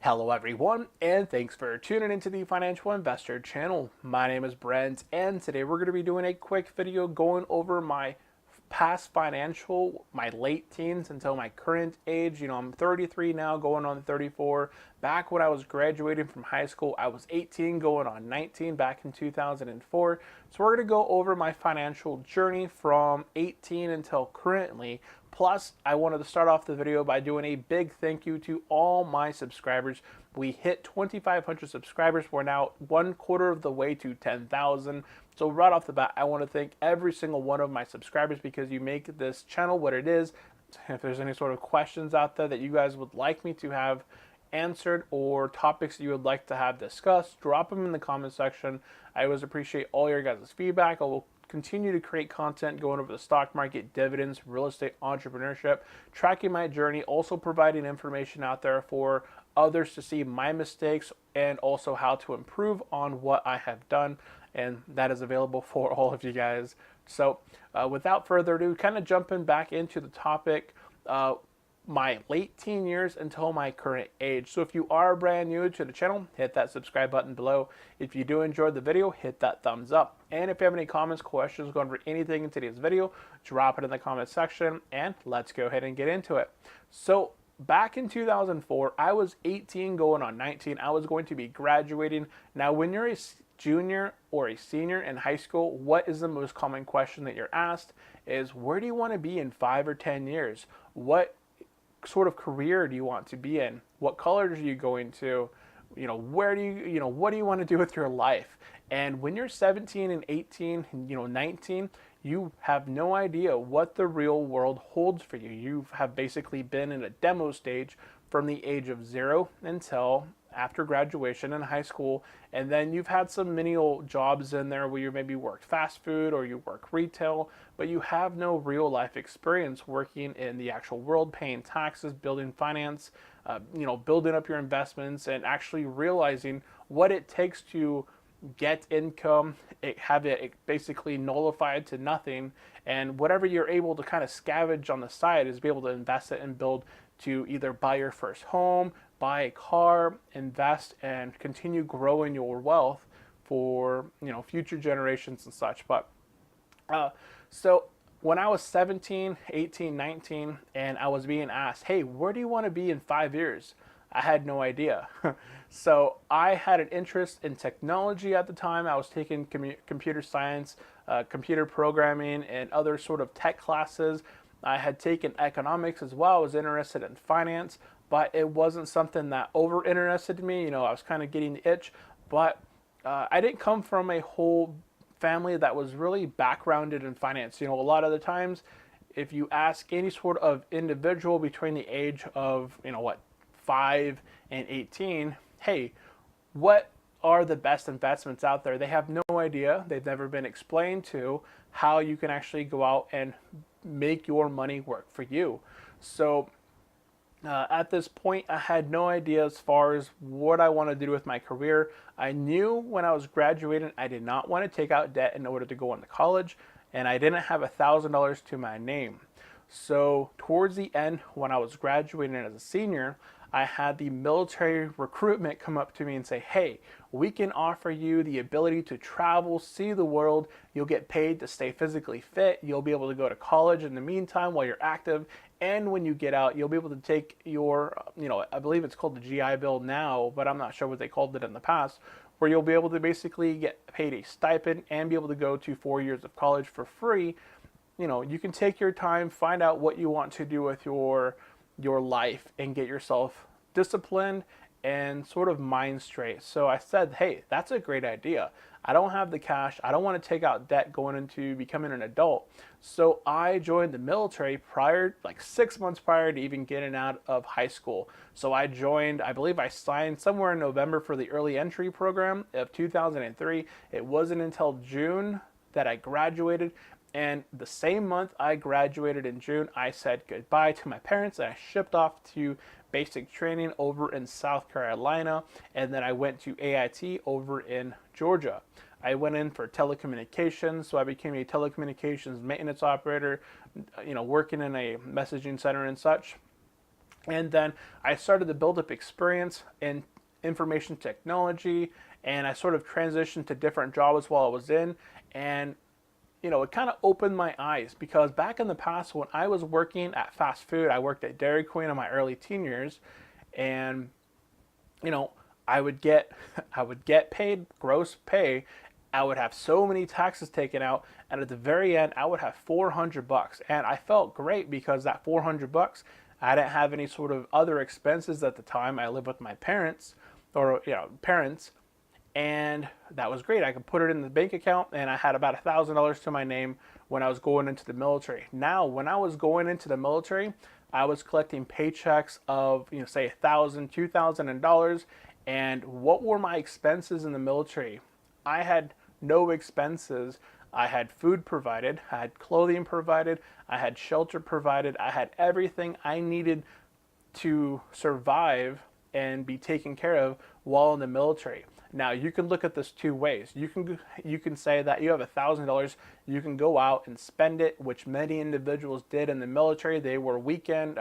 Hello everyone, and thanks for tuning into the Financial Investor channel. My name is Brent, and today we're going to be doing a quick video going over my past financial, my late teens until my current age. I'm 33 now, going on 34. Back when I was graduating from high school, I was 18, going on 19 back in 2004. So we're going to go over my financial journey from 18 until currently. Plus, I wanted to start off the video by doing a big thank you to all my subscribers. We hit 2,500 subscribers. We're now 1/4 of the way to 10,000. So right off the bat, I want to thank every single one of my subscribers because you make this channel what it is. If there's any sort of questions out there that you guys would like me to have answered or topics that you would like to have discussed, drop them in the comment section. I always appreciate all your guys' feedback. I will continue to create content going over the stock market, dividends, real estate, entrepreneurship, tracking my journey, also providing information out there for others to see my mistakes and also how to improve on what I have done. And that is available for all of you guys. So without further ado, kind of jumping back into the topic, my late teen years until my current age. So if you are brand new to the channel, hit that subscribe button below. If you do enjoy the video, hit that thumbs up. And if you have any comments, questions, going over anything in today's video, drop it in the comment section and let's go ahead and get into it. So back in 2004, I was 18 going on 19. I was going to be graduating. Now, when you're a junior or a senior in high school, what is the most common question that you're asked is, where do you want to be in 5 or 10 years? What sort of career do you want to be in? What college are you going to? Where do what do you want to do with your life? And when you're 17 and 18, 19, you have no idea what the real world holds for you. You have basically been in a demo stage from the age of 0 until after graduation in high school, and then you've had some menial jobs in there where you maybe worked fast food or you work retail, but you have no real life experience working in the actual world, paying taxes, building finance, building up your investments, and actually realizing what it takes to get income, have it basically nullified to nothing, and whatever you're able to kind of scavenge on the side is be able to invest it and build to either buy your first home, buy a car, invest, and continue growing your wealth for future generations and such. But so when I was 17, 18, 19, and I was being asked, hey, where do you want to be in 5 years? I had no idea. So I had an interest in technology at the time. I was taking computer science, computer programming, and other sort of tech classes. I had taken economics as well. I was interested in finance, but it wasn't something that over interested me. I was kind of getting the itch, but I didn't come from a whole family that was really backgrounded in finance. A lot of the times, if you ask any sort of individual between the age of 5 and 18, hey, what are the best investments out there? They have no idea. They've never been explained to how you can actually go out and make your money work for you. So at this point, I had no idea as far as what I wanted to do with my career. I knew when I was graduating, I did not want to take out debt in order to go into college, and I didn't have $1,000 to my name. So towards the end, when I was graduating as a senior, I had the military recruitment come up to me and say, hey, we can offer you the ability to travel, see the world. You'll get paid to stay physically fit. You'll be able to go to college in the meantime while you're active. And when you get out, you'll be able to take your, I believe it's called the GI Bill now, but I'm not sure what they called it in the past, where you'll be able to basically get paid a stipend and be able to go to 4 years of college for free. You can take your time, find out what you want to do with your life and get yourself disciplined and sort of mind straight. So I said, hey, that's a great idea. I don't have the cash. I don't want to take out debt going into becoming an adult. So I joined the military like 6 months prior to even getting out of high school. So I joined, I believe I signed somewhere in November for the early entry program of 2003. It wasn't until June that I graduated. And the same month I graduated in June, I said goodbye to my parents and I shipped off to basic training over in South Carolina. And then I went to AIT over in Georgia. I went in for telecommunications, so I became a telecommunications maintenance operator, working in a messaging center and such. And then I started to build up experience in information technology, and I sort of transitioned to different jobs while I was in. And it kind of opened my eyes because back in the past, when I was working at fast food, I worked at Dairy Queen in my early teen years, and you know, I would get I would get paid gross pay. I would have so many taxes taken out, and at the very end, I would have $400, and I felt great because that $400, I didn't have any sort of other expenses at the time. I lived with my parents, or parents, and that was great. I could put it in the bank account, and I had about $1,000 to my name when I was going into the military. Now, when I was going into the military, I was collecting paychecks of say $1,000, $2,000, and what were my expenses in the military? I had no expenses. I had food provided, I had clothing provided, I had shelter provided, I had everything I needed to survive and be taken care of while in the military. Now you can look at this two ways. You can say that you have $1,000, you can go out and spend it, which many individuals did in the military. They were weekend,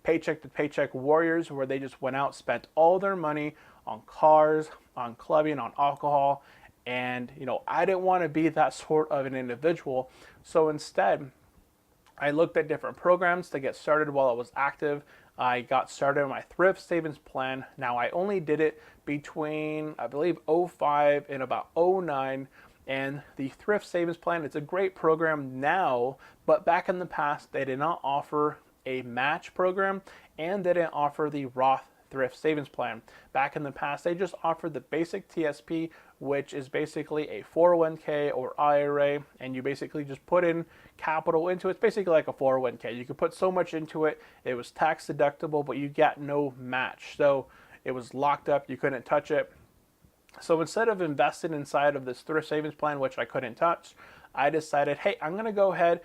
paycheck to paycheck warriors, where they just went out, spent all their money on cars, on clubbing, on alcohol, and I didn't want to be that sort of an individual. So instead, I looked at different programs to get started while I was active. I got started on my thrift savings plan. Now I only did it between, I believe, '05 and about '09. And the thrift savings plan, it's a great program now, but back in the past, they did not offer a match program, and they didn't offer the Roth thrift savings plan. Back in the past, they just offered the basic TSP, which is basically a 401k or IRA, and you basically just put in capital into it. It's basically like a 401k. You could put so much into it. It was tax deductible, but you got no match. So it was locked up. You couldn't touch it. So instead of investing inside of this thrift savings plan, which I couldn't touch, I decided, hey, I'm going to go ahead,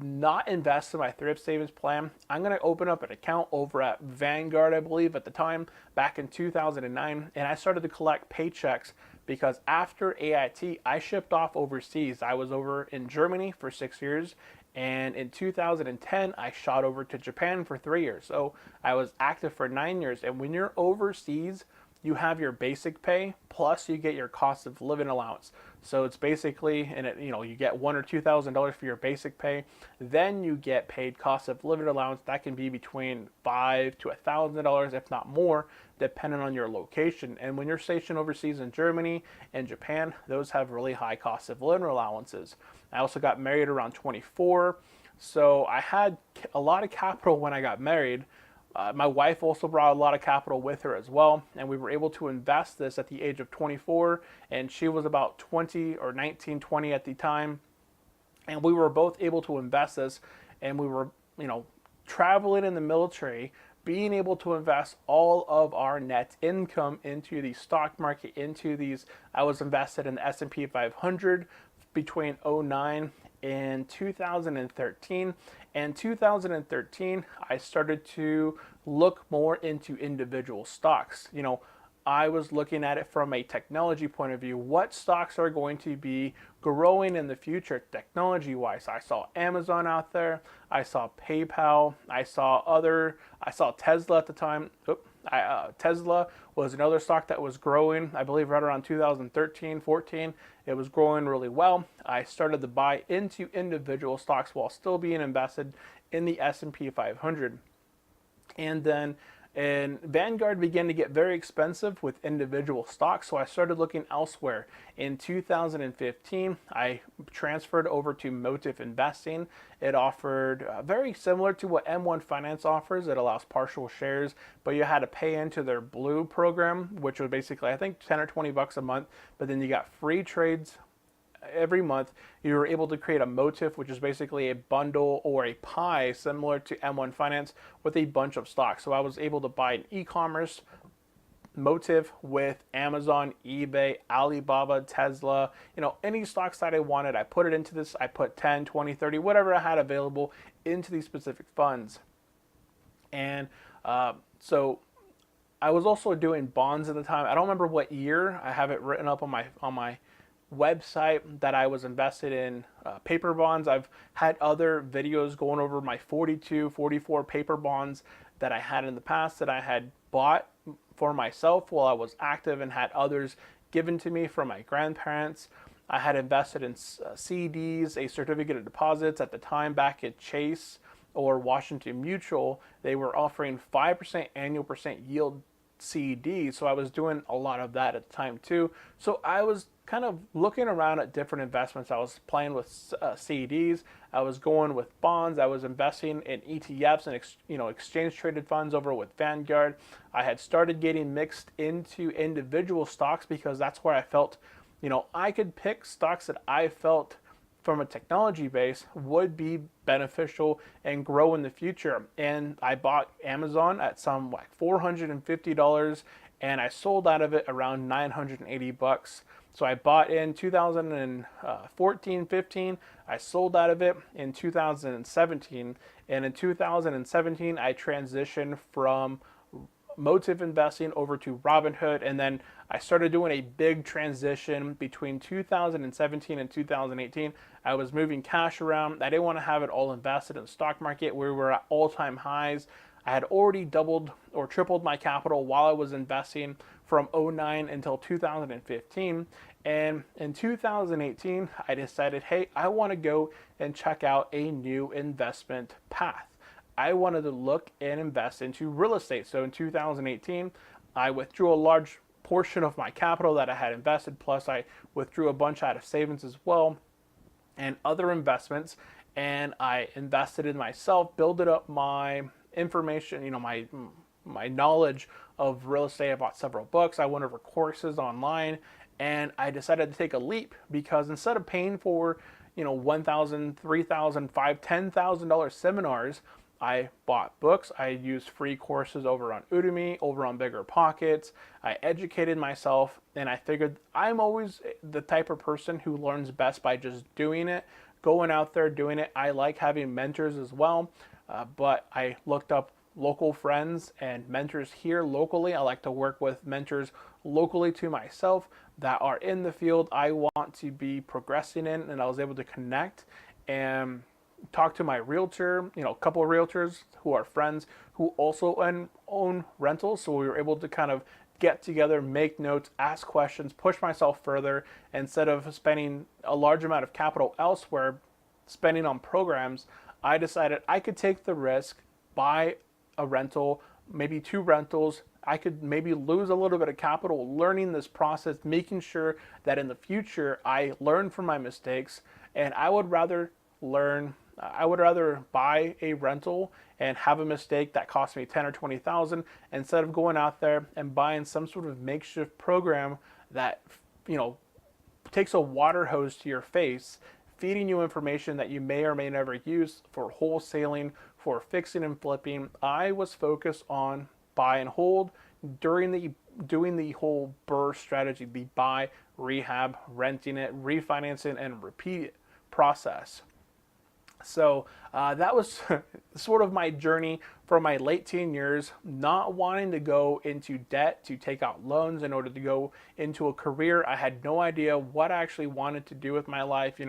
not invest in my thrift savings plan. I'm going to open up an account over at Vanguard, I believe, at the time, back in 2009. And I started to collect paychecks because after AIT, I shipped off overseas. I was over in Germany for 6 years. And in 2010, I shot over to Japan for 3 years. So I was active for 9 years. And when you're overseas, you have your basic pay plus you get your cost of living allowance. So it's basically, and you get $1,000 or $2,000 for your basic pay. Then you get paid cost of living allowance. That can be between $500 to $1,000, if not more, depending on your location. And when you're stationed overseas in Germany and Japan, those have really high cost of living allowances. I also got married around 24, so I had a lot of capital when I got married. My wife also brought a lot of capital with her as well, and we were able to invest this at the age of 24, and she was about 20 or 19, 20 at the time, and we were both able to invest this, and we were, traveling in the military, being able to invest all of our net income into the stock market, into these. I was invested in the S&P 500 between '09 and 2013. And 2013, I started to look more into individual stocks. I was looking at it from a technology point of view. What stocks are going to be growing in the future technology-wise? I saw Amazon out there. I saw PayPal. I saw Tesla at the time. Tesla was another stock that was growing, I believe right around 2013, 14. It was growing really well. I started to buy into individual stocks while still being invested in the S&P 500. And then Vanguard began to get very expensive with individual stocks, so I started looking elsewhere. In 2015, I transferred over to Motive Investing. It offered very similar to what M1 Finance offers. It allows partial shares, but you had to pay into their Blue program, which was basically, I think, 10 or 20 bucks a month, but then you got free trades every month. You were able to create a motif, which is basically a bundle or a pie similar to M1 Finance with a bunch of stocks. So I was able to buy an e-commerce motive with Amazon, eBay, Alibaba, Tesla, any stocks that I wanted. I put it into this. I put 10, 20, 30, whatever I had available into these specific funds. And so I was also doing bonds at the time. I don't remember what year. I have it written up on my website that I was invested in paper bonds. I've had other videos going over my 42, 44 paper bonds that I had in the past that I had bought for myself while I was active and had others given to me from my grandparents. I had invested in CDs, a certificate of deposits at the time back at Chase or Washington Mutual. They were offering 5% annual percent yield CD, so I was doing a lot of that at the time too. So I was kind of looking around at different investments. I was playing with CDs. I was going with bonds. I was investing in ETFs and exchange traded funds over with Vanguard. I had started getting mixed into individual stocks because that's where I felt, I could pick stocks that I felt from a technology base would be beneficial and grow in the future. And I bought Amazon at some like $450 and I sold out of it around $980. So I bought in 2014, 15, I sold out of it in 2017, and in 2017 I transitioned from motive investing over to Robinhood, and then I started doing a big transition between 2017 and 2018. I was moving cash around. I didn't want to have it all invested in the stock market. We were at all-time highs. I had already doubled or tripled my capital while I was investing from 09 until 2015. And in 2018, I decided, hey, I want to go and check out a new investment path. I wanted to look and invest into real estate. So in 2018, I withdrew a large portion of my capital that I had invested, plus I withdrew a bunch out of savings as well and other investments, and I invested in myself, built up my information, my knowledge of real estate. I bought several books, I went over courses online, and I decided to take a leap because instead of paying for, $1,000, $3,000, $5,000, $10,000 seminars, I bought books. I used free courses over on Udemy, over on Bigger Pockets. I educated myself, and I figured I'm always the type of person who learns best by just doing it, going out there doing it. I like having mentors as well, but I looked up local friends and mentors here locally. I like to work with mentors locally to myself that are in the field I want to be progressing in, and I was able to connect and talk to my realtor, a couple of realtors who are friends who also own rentals. So we were able to kind of get together, make notes, ask questions, push myself further. Instead of spending a large amount of capital elsewhere, spending on programs, I decided I could take the risk, buy a rental, maybe 2 rentals. I could maybe lose a little bit of capital learning this process, making sure that in the future I learn from my mistakes. And I would rather buy a rental and have a mistake that cost me 10 or 20,000 instead of going out there and buying some sort of makeshift program that takes a water hose to your face, feeding you information that you may or may never use for wholesaling, for fixing and flipping. I was focused on buy and hold doing the whole BRRRR strategy, the buy, rehab, renting it, refinancing, and repeat process. So that was sort of my journey for my late teen years, not wanting to go into debt to take out loans in order to go into a career. I had no idea what I actually wanted to do with my life.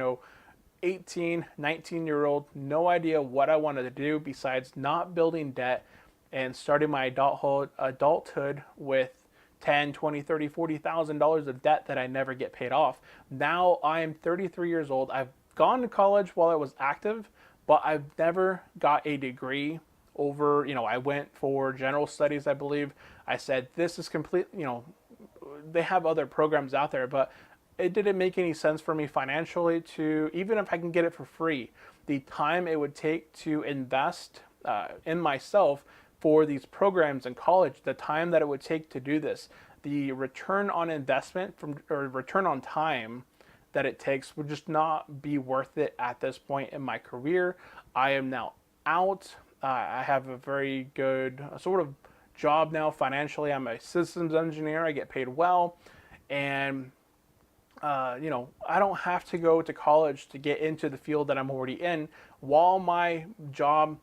18, 19-year-old, no idea what I wanted to do besides not building debt and starting my adulthood with 10, 20, 30, $40,000 of debt that I never get paid off. Now I am 33 years old. I've gone to college while I was active, but I've never got a degree over, I went for general studies, I believe. I said, this is complete, they have other programs out there, but it didn't make any sense for me financially to, even if I can get it for free, the time it would take to invest in myself for these programs in college, the time that it would take to do this, the return on investment or return on time that it takes would just not be worth it at this point in my career. I am now out. I have a very good sort of job now financially. I'm a systems engineer. I get paid well. And, I don't have to go to college to get into the field that I'm already in. While my job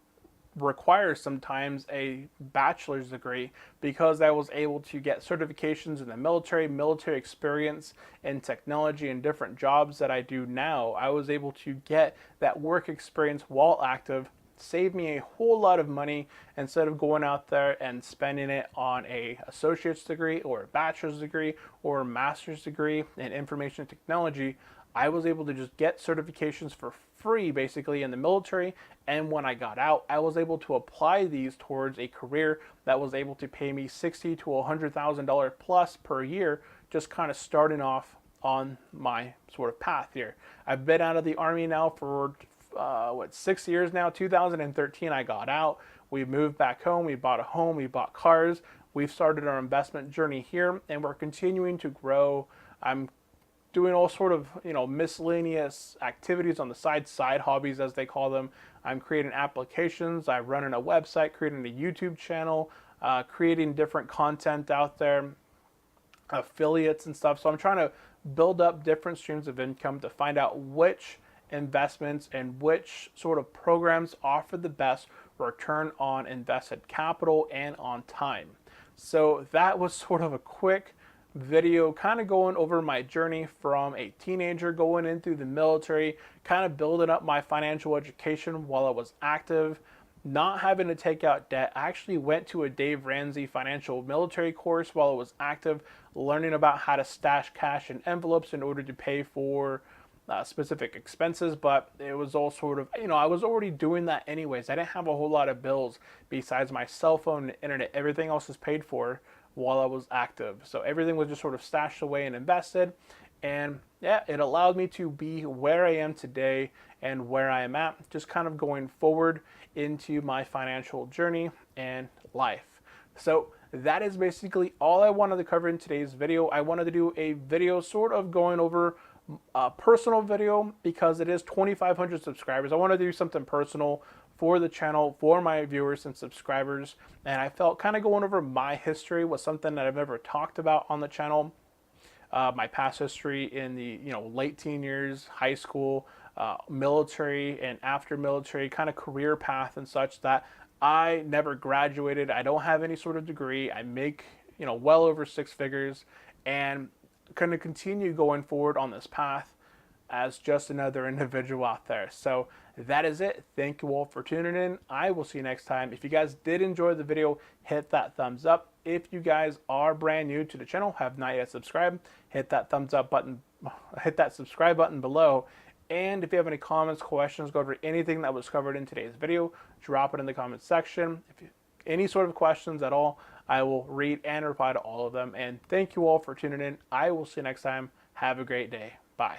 requires sometimes a bachelor's degree because I was able to get certifications in the military experience in technology and different jobs that I do now. I was able to get that work experience while active, save me a whole lot of money instead of going out there and spending it on a associate's degree or a bachelor's degree or a master's degree in information technology. I was able to just get certifications for free basically in the military, and when I got out I was able to apply these towards a career that was able to pay me $60,000 to $100,000 plus per year, just kind of starting off on my sort of path here. I've been out of the Army now for 6 years now. 2013 I got out. We moved back home, we bought a home, we bought cars, we've started our investment journey here, and we're continuing to grow. I'm doing all sort of miscellaneous activities on the side hobbies as they call them. I'm creating applications, I'm running a website, creating a YouTube channel, creating different content out there, affiliates and stuff. So I'm trying to build up different streams of income to find out which investments and which sort of programs offer the best return on invested capital and on time. So that was sort of a quick video kind of going over my journey from a teenager going into the military, kind of building up my financial education while I was active, not having to take out debt. I actually went to a Dave Ramsey financial military course while I was active, learning about how to stash cash in envelopes in order to pay for specific expenses. But it was all sort of, I was already doing that anyways. I didn't have a whole lot of bills besides my cell phone and internet. Everything else is paid for while I was active. So everything was just sort of stashed away and invested. And yeah, it allowed me to be where I am today and where I am at, just kind of going forward into my financial journey and life. So that is basically all I wanted to cover in today's video. I wanted to do a video sort of going over a personal video because it is 2,500 subscribers. I want to do something personal for the channel, for my viewers and subscribers, and I felt kind of going over my history was something that I've never talked about on the channel. My past history in the late teen years, high school, military, and after military kind of career path and such, that I never graduated. I don't have any sort of degree. I make well over six figures, and going to continue going forward on this path as just another individual out there. So that is it. Thank you all for tuning in. I will see you next time. If you guys did enjoy the video, hit that thumbs up. If you guys are brand new to the channel, have not yet subscribed, hit that thumbs up button, hit that subscribe button below. And if you have any comments, questions, go over anything that was covered in today's video, drop it in the comments section. If you any sort of questions at all, I will read and reply to all of them. And thank you all for tuning in. I will see you next time. Have a great day. Bye.